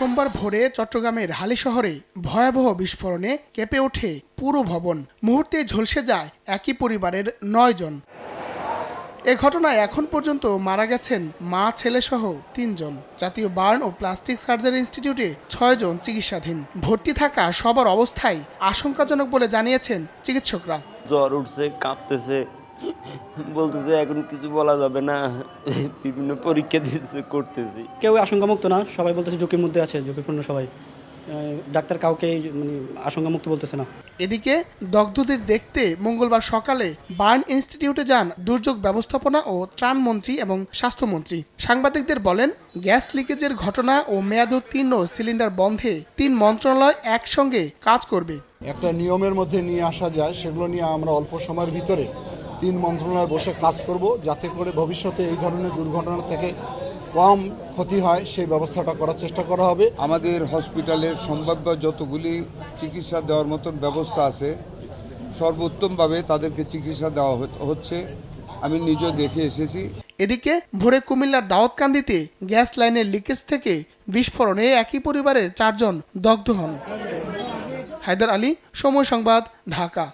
সোমবার ভোরে চট্টগ্রামের হালিশহরে ভয়াবহ বিস্ফোরণে কেঁপে ওঠে পুরো ভবন। মুহূর্তে ঝলসে যায় একই পরিবারের ৯ জন। এ ঘটনায় এখন পর্যন্ত মারা গেছেন মা ছেলেসহ ৩ জন। জাতীয় বার্ন ও প্লাস্টিক সার্জারি ইনস্টিটিউটে ৬ জন চিকিৎসাধীন। ভর্তি থাকা সবার অবস্থাই আশঙ্কাজনক বলে জানিয়েছেন চিকিৎসকরা। জ্বর উঠছে, কাঁপতেছে, বলতেছে এখন কিছু বলা যাবে না, বিভিন্ন পরীক্ষা দিতেছে, করতেছি। কেউ আশঙ্কামুক্ত না, সবাই বলতেছে ঝুঁকির মধ্যে আছে, ঝুঁকিপূর্ণ সবাই। ডাক্তার কাউকে আশঙ্কামুক্ত বলতেছে না। এদিকে দগ্ধদের দেখতে মঙ্গলবার সকালে বার্ন ইনস্টিটিউটে যান দুর্যোগ ব্যবস্থাপনা ও ত্রাণ মন্ত্রী এবং স্বাস্থ্যমন্ত্রী। সাংবাদিকদের বলেন, গ্যাস লিকেজের ঘটনা ও মেয়াদোত্তীর্ণ সিলিন্ডার বন্ধে ৩ মন্ত্রণালয় একসঙ্গে কাজ করবে। একটা নিয়মের মধ্যে নিয়ে আসা যায়, সেগুলো নিয়ে আমরা অল্প সময়ের ভিতরে ৩ মন্ত্রণালয় বসে কাজ করব, যাতে করে ভবিষ্যতে এই ধরনের দুর্ঘটনা থেকে কম ক্ষতি হয় সেই ব্যবস্থাটা করার চেষ্টা করা হবে। আমাদের হসপিটালের সম্ভাব্য যতগুলি চিকিৎসা দেওয়ার মতন ব্যবস্থা আছে, সর্বোত্তমভাবে তাদেরকে চিকিৎসা দেওয়া হচ্ছে। আমি নিজেও দেখে এসেছি। এদিকে ভোরে কুমিল্লার দাউদকান্দিতে গ্যাস লাইনের লিকেজ থেকে বিস্ফোরণে একই পরিবারের ৪ জন দগ্ধ হন। হায়দার আলী, সময় সংবাদ, ঢাকা।